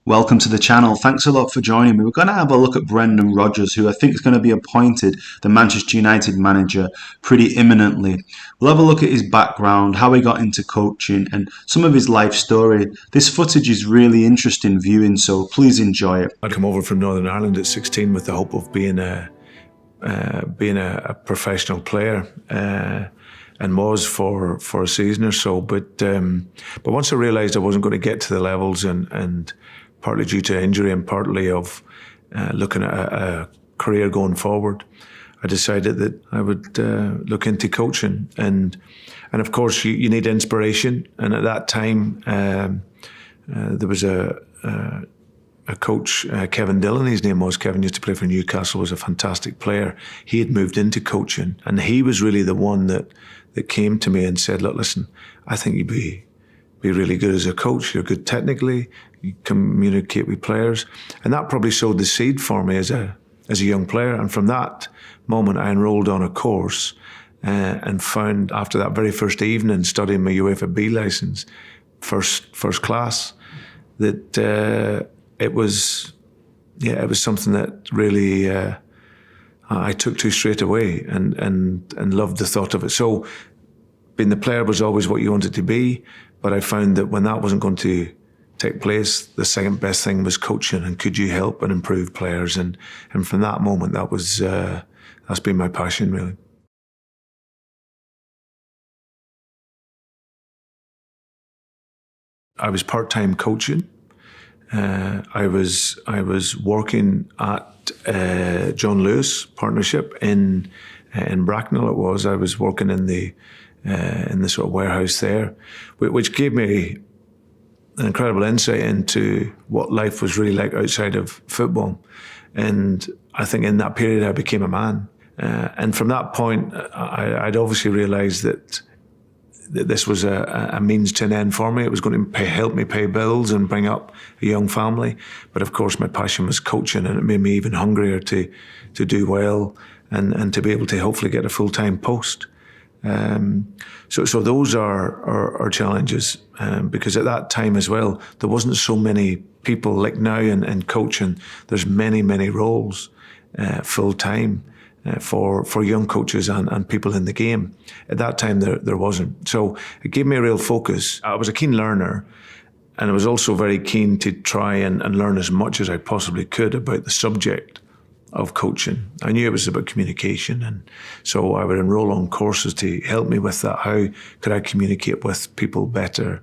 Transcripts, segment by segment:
Welcome to the channel. Thanks a lot for joining me. We're going to have a look at Brendan Rodgers, who I think is going to be appointed the Manchester United manager pretty imminently. We'll have a look at his background, how he got into coaching, and some of his life story. This footage is really interesting viewing, so please enjoy it. I'd come over from Northern Ireland at 16 with the hope of being a professional player, and was for a season or so. But once I realised I wasn't going to get to the levels, and partly due to injury and partly of looking at a career going forward, I decided that I would look into coaching. And of course, you need inspiration. And at that time, there was a coach, Kevin Dillon, his name was. Kevin used to play for Newcastle, was a fantastic player. He had moved into coaching, and he was really the one that came to me and said, look, listen, I think you'd be really good as a coach. You're good technically, you communicate with players. And that probably sowed the seed for me as a young player. And from that moment, I enrolled on a course and found, after that very first evening studying my UEFA B licence, first class, that it was something that really I took to straight away and loved the thought of it. So being the player was always what you wanted to be, but I found that when that wasn't going to take place, the second best thing was coaching, and could you help and improve players? And from that moment, that's been my passion, really. I was part-time coaching. I was working at John Lewis Partnership in Bracknell. It was. I was working in the sort of warehouse there, which gave me an incredible insight into what life was really like outside of football. And I think in that period I became a man. And from that point, I'd obviously realised that this was a means to an end for me. It was going to help me pay bills and bring up a young family. But of course, my passion was coaching, and it made me even hungrier to do well and to be able to hopefully get a full-time post. So those are challenges, because at that time as well, there wasn't so many people like now in coaching. There's many roles full-time. For young coaches and people in the game. At that time, there wasn't. So it gave me a real focus. I was a keen learner, and I was also very keen to try and learn as much as I possibly could about the subject of coaching. I knew it was about communication, and so I would enroll on courses to help me with that. How could I communicate with people better?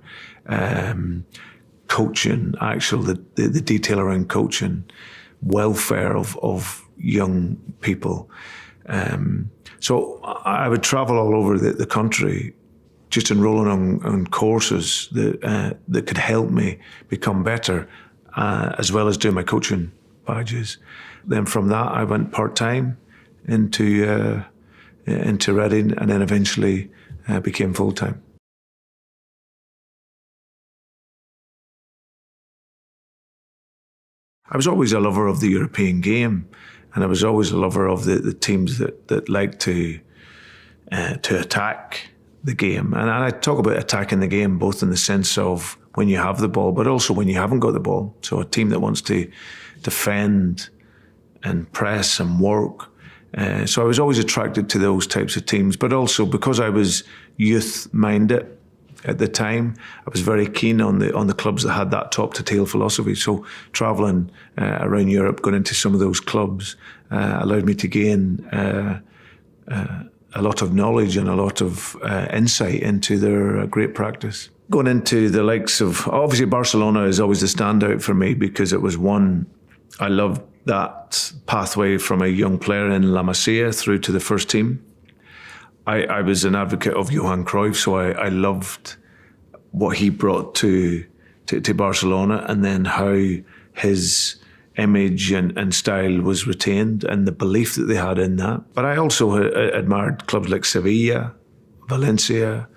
Coaching, the detail around coaching, welfare of young people. So I would travel all over the country, just enrolling on courses that could help me become better, as well as doing my coaching badges. Then from that, I went part-time into Reading, and then eventually became full-time. I was always a lover of the European game, and I was always a lover of the teams that like to attack the game. And I talk about attacking the game both in the sense of when you have the ball, but also when you haven't got the ball. So a team that wants to defend and press and work. So I was always attracted to those types of teams, but also because I was youth-minded at the time, I was very keen on the clubs that had that top-to-tail philosophy. So travelling around Europe, going into some of those clubs, allowed me to gain a lot of knowledge and a lot of insight into their great practice. Going into the likes of, obviously Barcelona is always the standout for me, because it was one, I loved that pathway from a young player in La Masia through to the first team. I was an advocate of Johan Cruyff, so I loved what he brought to Barcelona, and then how his image and style was retained, and the belief that they had in that. But I also admired clubs like Sevilla, Valencia,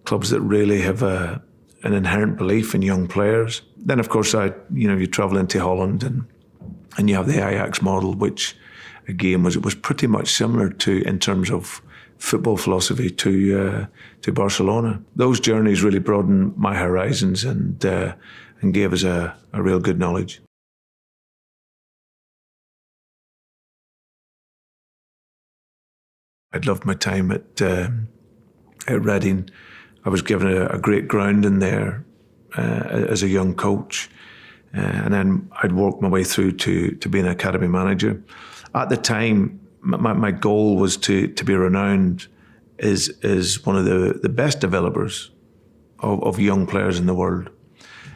clubs that really have an inherent belief in young players. Then, of course, you travel into Holland and you have the Ajax model, which again was pretty much similar to, in terms of football philosophy to Barcelona. Those journeys really broadened my horizons and gave us a real good knowledge. I'd loved my time at Reading. I was given a great grounding there as a young coach. And then I'd worked my way through to being an academy manager. At the time, my goal was to be renowned as one of the best developers of young players in the world.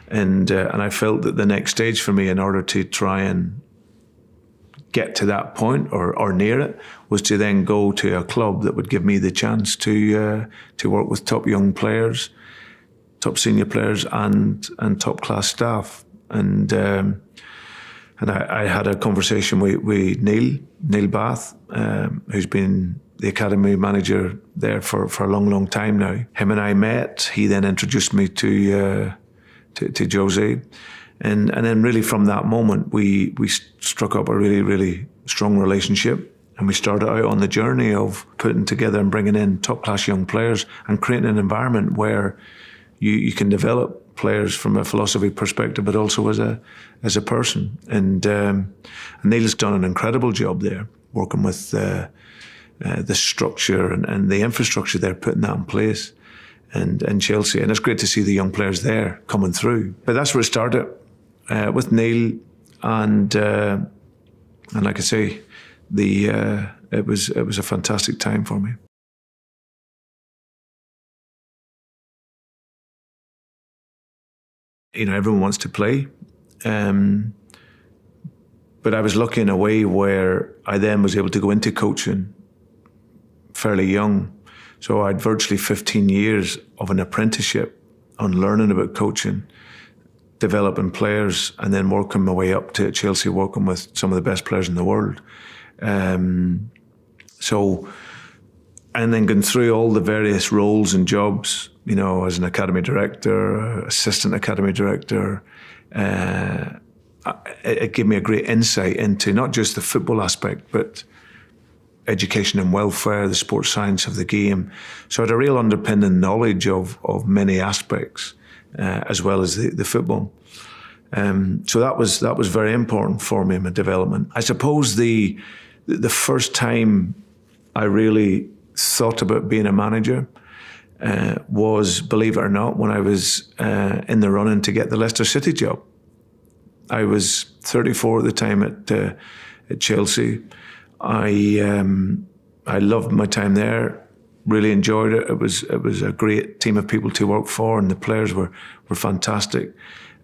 And I felt that the next stage for me, in order to try and get to that point or near it, was to then go to a club that would give me the chance to work with top young players, top senior players, and top class staff. And I had a conversation with Neil Bath, who's been the academy manager there for a long time now. Him and I met. He then introduced me to Jose. And then really from that moment, we struck up a really strong relationship. And we started out on the journey of putting together and bringing in top-class young players and creating an environment where you can develop players from a philosophy perspective, but also as a person. And Neil's done an incredible job there, working with the structure and the infrastructure they're putting that in place. And Chelsea, and it's great to see the young players there coming through. But that's where it started with Neil, and like I say, it was a fantastic time for me. You know, everyone wants to play, but I was lucky in a way where I then was able to go into coaching fairly young. So I had virtually 15 years of an apprenticeship on learning about coaching, developing players, and then working my way up to Chelsea, working with some of the best players in the world. And then going through all the various roles and jobs, you know, as an academy director, assistant academy director, it gave me a great insight into not just the football aspect, but education and welfare, the sports science of the game. So I had a real underpinning knowledge of many aspects, as well as the football. So that was very important for me in my development. I suppose the first time I really thought about being a manager was, believe it or not, when I was in the running to get the Leicester City job. I was 34 at the time at Chelsea. I loved my time there, really enjoyed it. It was a great team of people to work for, and the players were fantastic.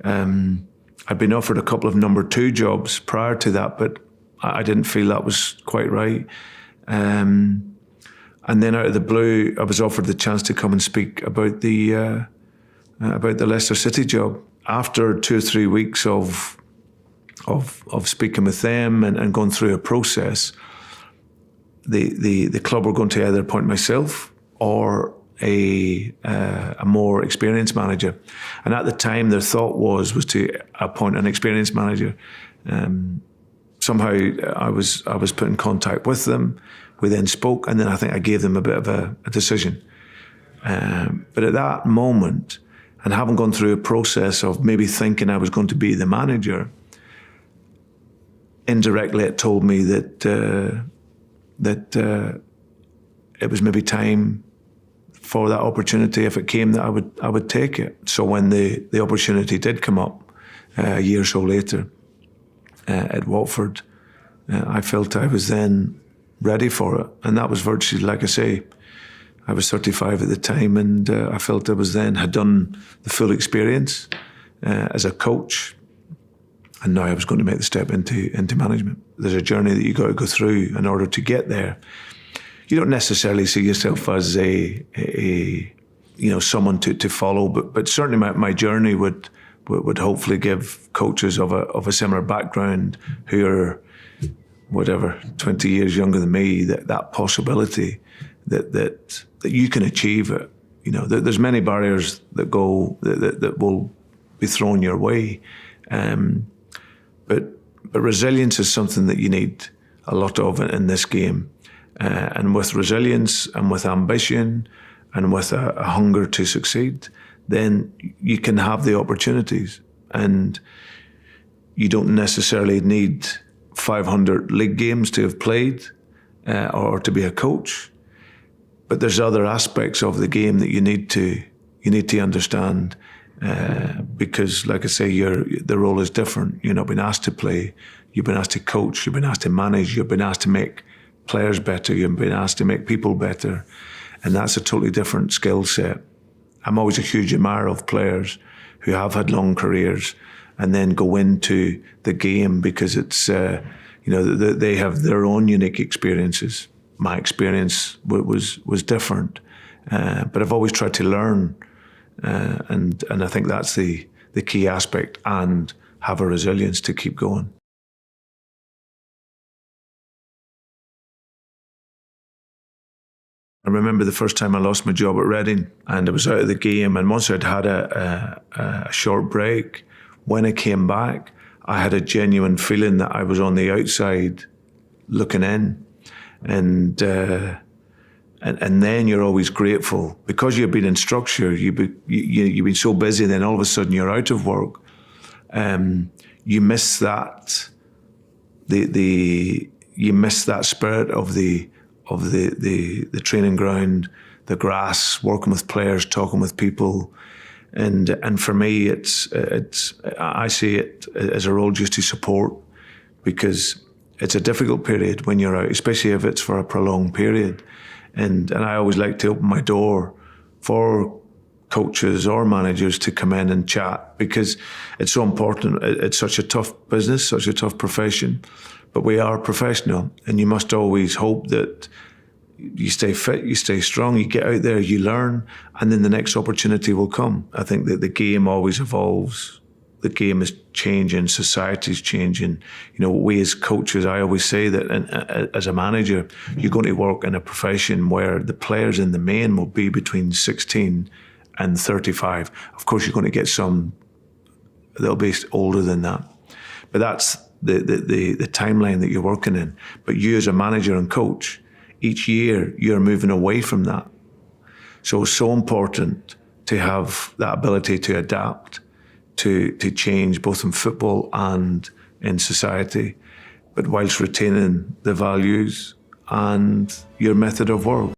I'd been offered a couple of number 2 jobs prior to that, but I didn't feel that was quite right. And then out of the blue, I was offered the chance to come and speak about the Leicester City job. After 2 or 3 weeks of speaking with them and going through a process, the club were going to either appoint myself or a more experienced manager. And at the time, their thought was to appoint an experienced manager. Somehow I was put in contact with them. We then spoke, and then I think I gave them a bit of a decision. But at that moment, and having gone through a process of maybe thinking I was going to be the manager, indirectly it told me that it was maybe time for that opportunity, if it came, that I would take it. So when the opportunity did come up a year or so later at Watford, I felt I was then ready for it. And that was virtually, like I say, I was 35 at the time, and I felt I had done the full experience as a coach, and now I was going to make the step into management. There's a journey that you got to go through in order to get there. You don't necessarily see yourself as someone to follow, but certainly my journey would hopefully give coaches of a similar background who are 20 years younger than me, that possibility that you can achieve it. You know, there's many barriers that will be thrown your way, but resilience is something that you need a lot of in this game. and with resilience and with ambition and with a hunger to succeed, then you can have the opportunities. And you don't necessarily need 500 league games to have played or to be a coach. But there's other aspects of the game that you need to understand because, like I say, the role is different. You're not being asked to play. You've been asked to coach. You've been asked to manage. You've been asked to make players better. You've been asked to make people better. And that's a totally different skill set. I'm always a huge admirer of players who have had long careers and then go into the game because it's, they have their own unique experiences. My experience was different, but I've always tried to learn, and I think that's the key aspect, and have a resilience to keep going. I remember the first time I lost my job at Reading, and I was out of the game, and once I'd had a short break, when I came back, I had a genuine feeling that I was on the outside looking in. And then you're always grateful because you've been in structure. You've been so busy. Then all of a sudden you're out of work. You miss that. You miss that spirit of the training ground, the grass, working with players, talking with people. And for me, I see it as a role just to support, because it's a difficult period when you're out, especially if it's for a prolonged period. And I always like to open my door for coaches or managers to come in and chat, because it's so important. It's such a tough business, such a tough profession, but we are professional, and you must always hope that you stay fit, you stay strong, you get out there, you learn, and then the next opportunity will come. I think that the game always evolves. The game is changing, society's changing. We as coaches, I always say that as a manager, you're going to work in a profession where the players in the main will be between 16 and 35. Of course, you're going to get some that'll be older than that. But that's the timeline that you're working in. But you as a manager and coach, each year you're moving away from that. So it's so important to have that ability to adapt, to change both in football and in society, but whilst retaining the values and your method of work.